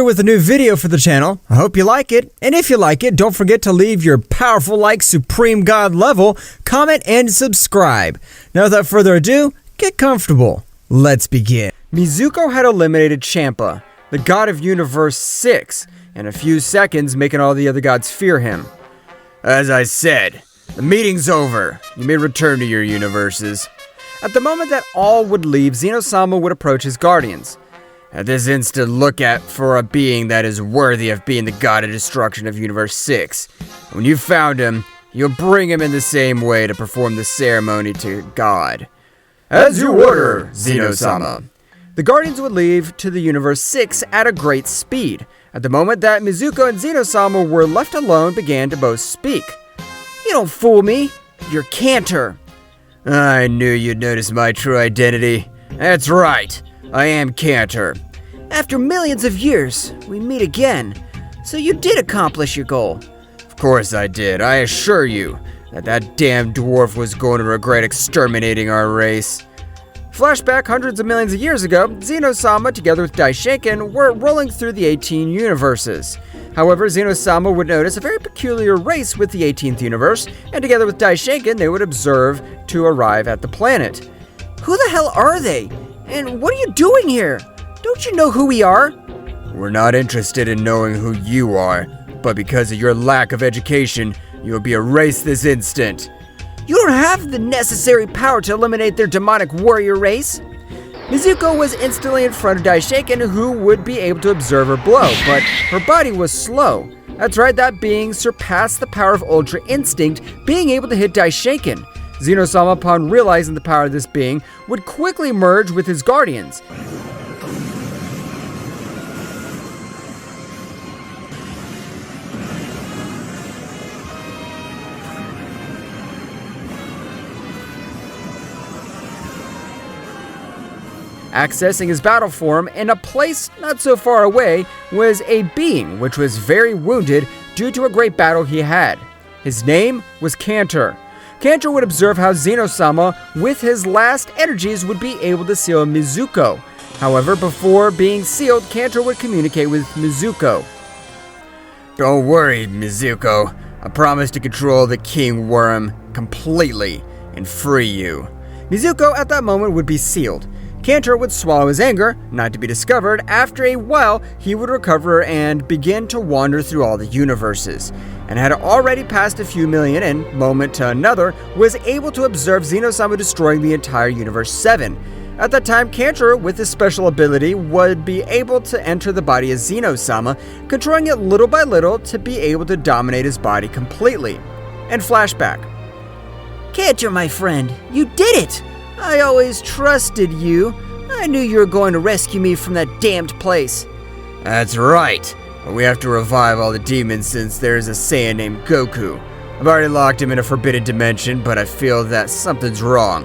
With a new video for the channel. I hope you like it, and if you like it, don't forget to leave your powerful like Supreme God level, comment, and subscribe. Now without further ado, get comfortable. Let's begin. Mizuko had eliminated Champa, the god of Universe 6, in a few seconds, making all the other gods fear him. As I said, the meeting's over. You may return to your universes. At the moment that all would leave, Zeno-sama would approach his guardians. At this instant, look out for a being that is worthy of being the god of destruction of Universe 6. When you've found him, you'll bring him in the same way to perform the ceremony to God. As you order, Zeno-sama. The guardians would leave to the Universe 6 at a great speed. At the moment that Mizuko and Zeno-sama were left alone, began to both speak. You don't fool me. You're Caner. I knew you'd notice my true identity. That's right. I am Caner. After millions of years, we meet again. So you did accomplish your goal. Of course I did. I assure you that damn dwarf was going to regret exterminating our race. Flashback hundreds of millions of years ago, Zeno-sama together with Daishinkan were rolling through the 18 universes. However, Zeno-sama would notice a very peculiar race with the 18th universe, and together with Daishinkan they would observe to arrive at the planet. Who the hell are they? And what are you doing here? Don't you know who we are? We're not interested in knowing who you are, but because of your lack of education, you will be erased this instant. You don't have the necessary power to eliminate their demonic warrior race. Mizuko was instantly in front of Daishinkan, who would be able to observe her blow, but her body was slow. That's right, that being surpassed the power of Ultra Instinct, being able to hit Daishinkan. Zeno-sama, upon realizing the power of this being, would quickly merge with his guardians. Accessing his battle form, in a place not so far away, was a being which was very wounded due to a great battle he had. His name was Caner. Caner would observe how Zeno-sama, with his last energies, would be able to seal Mizuko. However, before being sealed, Caner would communicate with Mizuko. Don't worry, Mizuko. I promise to control the King Worm completely and free you. Mizuko at that moment would be sealed. Caner would swallow his anger, not to be discovered. After a while, he would recover and begin to wander through all the universes, and had already passed a few million and, moment to another, was able to observe Zeno-sama destroying the entire Universe 7. At that time, Caner, with his special ability, would be able to enter the body of Zeno-sama, controlling it little by little to be able to dominate his body completely. And flashback. Caner, my friend, you did it! I always trusted you. I knew you were going to rescue me from that damned place. That's right. But we have to revive all the demons since there's a Saiyan named Goku. I've already locked him in a forbidden dimension, but I feel that something's wrong.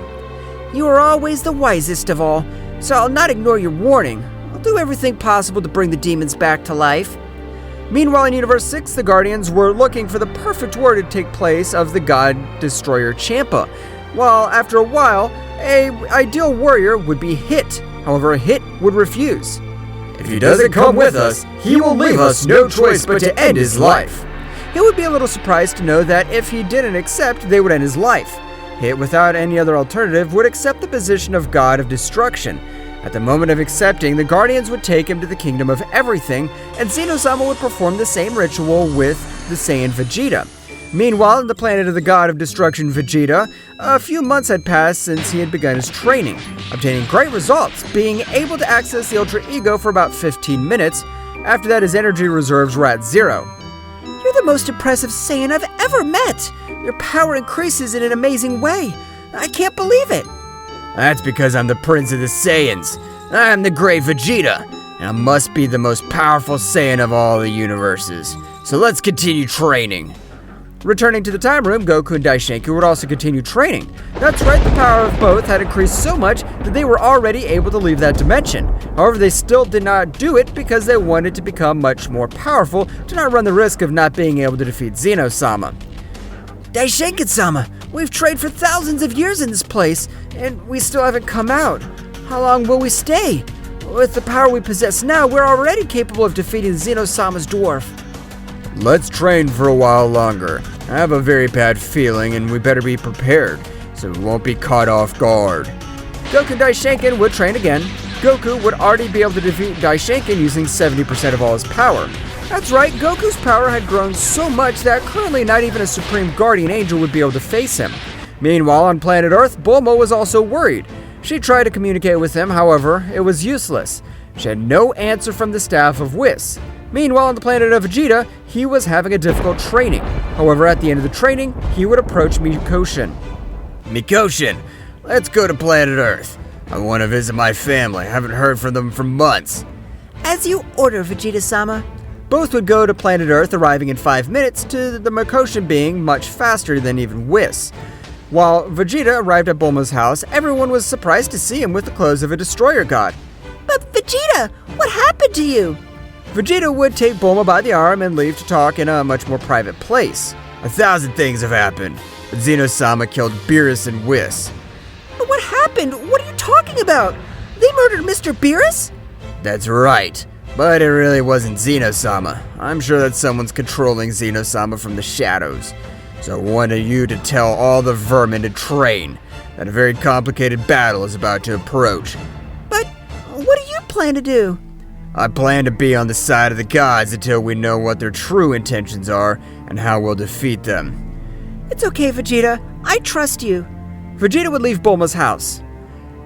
You are always the wisest of all, so I'll not ignore your warning. I'll do everything possible to bring the demons back to life. Meanwhile, in Universe 6, the Guardians were looking for the perfect war to take place of the God Destroyer Champa. While after a while, an ideal warrior would be hit. However, a hit would refuse. If he doesn't come with us, he will leave us no choice but to end his life. He would be a little surprised to know that if he didn't accept, they would end his life. Hit, without any other alternative, would accept the position of God of Destruction. At the moment of accepting, the Guardians would take him to the Kingdom of Everything, and Zeno-sama would perform the same ritual with the Saiyan Vegeta. Meanwhile, on the planet of the God of Destruction Vegeta, a few months had passed since he had begun his training, obtaining great results, being able to access the Ultra Ego for about 15 minutes. After that, his energy reserves were at 0. You're the most impressive Saiyan I've ever met! Your power increases in an amazing way. I can't believe it! That's because I'm the Prince of the Saiyans. I'm the great Vegeta, and I must be the most powerful Saiyan of all the universes. So let's continue training. Returning to the time room, Goku and Daishinkan would also continue training. That's right, the power of both had increased so much that they were already able to leave that dimension. However, they still did not do it because they wanted to become much more powerful to not run the risk of not being able to defeat Zeno-sama. Daishinkan-sama, we've trained for thousands of years in this place, and we still haven't come out. How long will we stay? With the power we possess now, we're already capable of defeating Zeno-sama's dwarf. Let's train for a while longer. I have a very bad feeling, and we better be prepared, so we won't be caught off guard. Goku and Daishinkan would train again. Goku would already be able to defeat Daishinkan using 70% of all his power. That's right, Goku's power had grown so much that currently not even a Supreme Guardian Angel would be able to face him. Meanwhile, on planet Earth, Bulma was also worried. She tried to communicate with him, however, it was useless. She had no answer from the staff of Whis. Meanwhile, on the planet of Vegeta, he was having a difficult training. However, at the end of the training, he would approach Mikoshin. Mikoshin, let's go to planet Earth. I want to visit my family. I haven't heard from them for months. As you order, Vegeta-sama. Both would go to planet Earth, arriving in 5 minutes, to the Mikoshin being much faster than even Whis. While Vegeta arrived at Bulma's house, everyone was surprised to see him with the clothes of a destroyer god. But Vegeta, what happened to you? Vegeta would take Bulma by the arm and leave to talk in a much more private place. 1,000 things have happened, but Zeno-sama killed Beerus and Whis. But what happened? What are you talking about? They murdered Mr. Beerus? That's right, but it really wasn't Zeno-sama. I'm sure that someone's controlling Zeno-sama from the shadows. So I wanted you to tell all the vermin to train, that a very complicated battle is about to approach. But what do you plan to do? I plan to be on the side of the gods until we know what their true intentions are and how we'll defeat them. It's okay, Vegeta. I trust you. Vegeta would leave Bulma's house.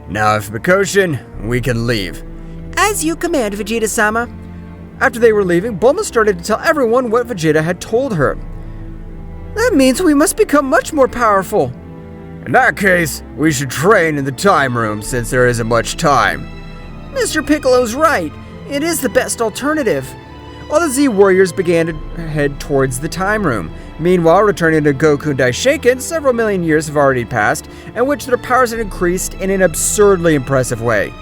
Now, if Mikoshin, we can leave. As you command, Vegeta-sama. After they were leaving, Bulma started to tell everyone what Vegeta had told her. That means we must become much more powerful. In that case, we should train in the time room since there isn't much time. Mr. Piccolo's right. It is the best alternative. All the Z warriors began to head towards the time room. Meanwhile, returning to Goku and Daishinkan, several million years have already passed, in which their powers had increased in an absurdly impressive way.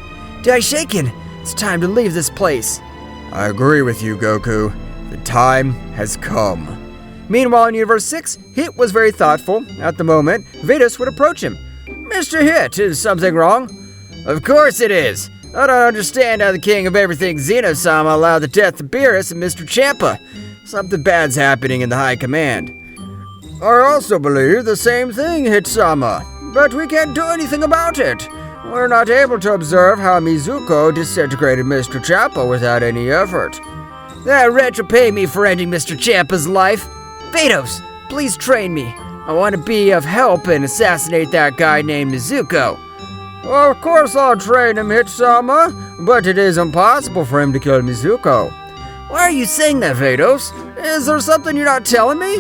Daishinkan, it's time to leave this place. I agree with you, Goku. The time has come. Meanwhile, in Universe 6, Hit was very thoughtful. At the moment, Vados would approach him. Mr. Hit, is something wrong? Of course it is. I don't understand how the king of everything Zeno-sama allowed the death of Beerus and Mr. Champa. Something bad's happening in the High Command. I also believe the same thing, Hit-sama, but we can't do anything about it. We're not able to observe how Mizuko disintegrated Mr. Champa without any effort. That wretch will pay me for ending Mr. Champa's life. Vados, please train me. I want to be of help and assassinate that guy named Mizuko. Of course I'll train him, Hit-sama, but it is impossible for him to kill Mizuko. Why are you saying that, Vados? Is there something you're not telling me?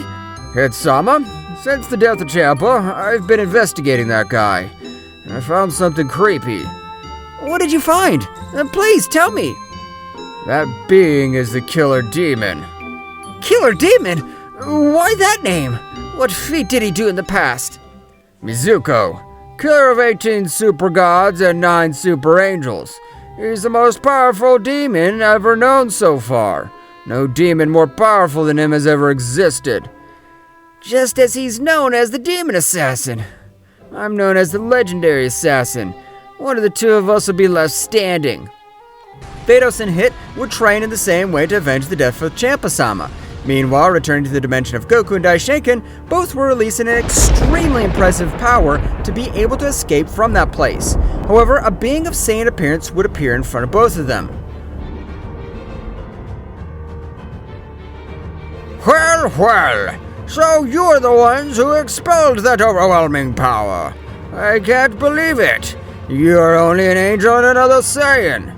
Hit-sama, since the death of Champa, I've been investigating that guy. And I found something creepy. What did you find? Please, tell me. That being is the Killer Demon. Killer Demon? Why that name? What feat did he do in the past? Mizuko, killer of 18 super gods and 9 super angels. He's the most powerful demon ever known so far. No demon more powerful than him has ever existed. Just as he's known as the Demon Assassin. I'm known as the Legendary Assassin. One of the two of us will be left standing. Vados and Hit would train in the same way to avenge the death of Champa-sama. Meanwhile, returning to the dimension of Goku and Daishinkan, both were releasing an extremely impressive power to be able to escape from that place. However, a being of Saiyan appearance would appear in front of both of them. Well, so you're the ones who expelled that overwhelming power. I can't believe it. You're only an angel and another Saiyan.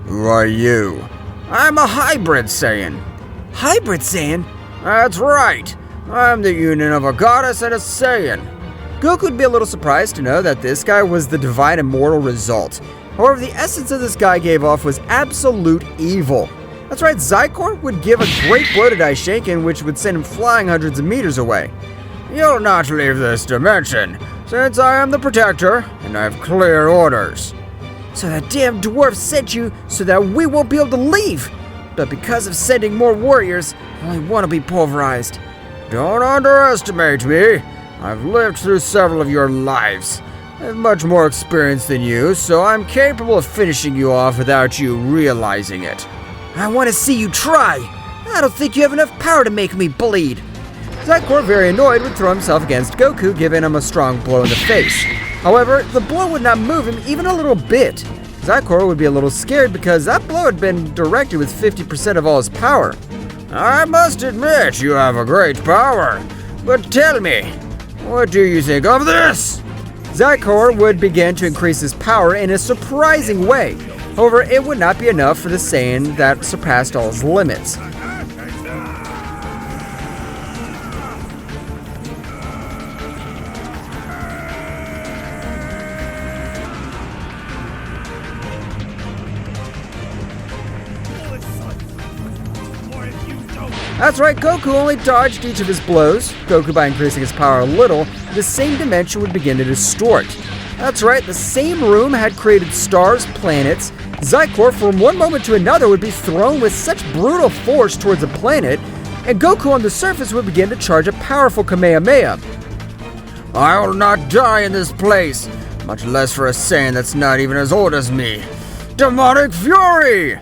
Who are you? I'm a hybrid Saiyan. Hybrid Saiyan? That's right. I'm the union of a goddess and a Saiyan. Goku would be a little surprised to know that this guy was the divine immortal result. However, the essence of this guy gave off was absolute evil. That's right, Zykor would give a great blow to Daishinkan, which would send him flying hundreds of meters away. You'll not leave this dimension, since I am the protector, and I have clear orders. So that damn dwarf sent you so that we won't be able to leave. But because of sending more warriors, I only want to be pulverized. Don't underestimate me. I've lived through several of your lives. I have much more experience than you, so I'm capable of finishing you off without you realizing it. I want to see you try. I don't think you have enough power to make me bleed. Zykor, very annoyed, would throw himself against Goku, giving him a strong blow in the face. However, the blow would not move him even a little bit. Zykor would be a little scared because that blow had been directed with 50% of all his power. I must admit you have a great power, but tell me, what do you think of this? Zykor would begin to increase his power in a surprising way. However, it would not be enough for the Saiyan that surpassed all his limits. That's right, Goku only dodged each of his blows. Goku, by increasing his power a little, the same dimension would begin to distort. That's right, the same room had created stars, planets. Zykor, from one moment to another, would be thrown with such brutal force towards a planet, and Goku on the surface would begin to charge a powerful Kamehameha. I will not die in this place, much less for a Saiyan that's not even as old as me. Demonic Fury!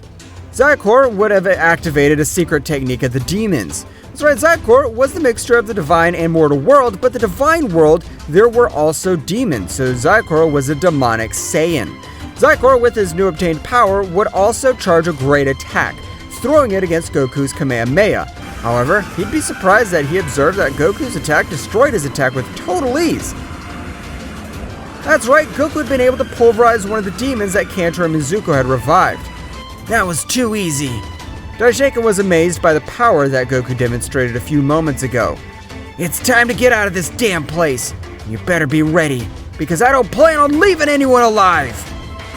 Zykor would have activated a secret technique of the demons. That's right, Zykor was the mixture of the divine and mortal world, but the divine world, there were also demons, so Zykor was a demonic Saiyan. Zykor, with his new obtained power, would also charge a great attack, throwing it against Goku's Kamehameha. However, he'd be surprised that he observed that Goku's attack destroyed his attack with total ease. That's right, Goku had been able to pulverize one of the demons that Caner and Mizuko had revived. That was too easy. Daishinkan was amazed by the power that Goku demonstrated a few moments ago. It's time to get out of this damn place. You better be ready, because I don't plan on leaving anyone alive.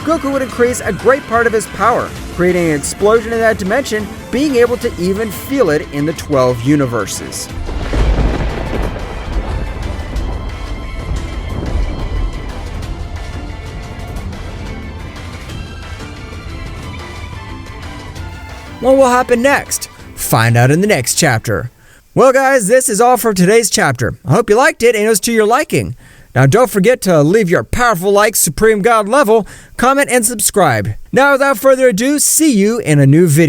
Goku would increase a great part of his power, creating an explosion in that dimension, being able to even feel it in the 12 universes. What will happen next? Find out in the next chapter. Well guys, this is all for today's chapter. I hope you liked it and it was to your liking. Now don't forget to leave your powerful like Supreme God level, comment and subscribe. Now without further ado, see you in a new video.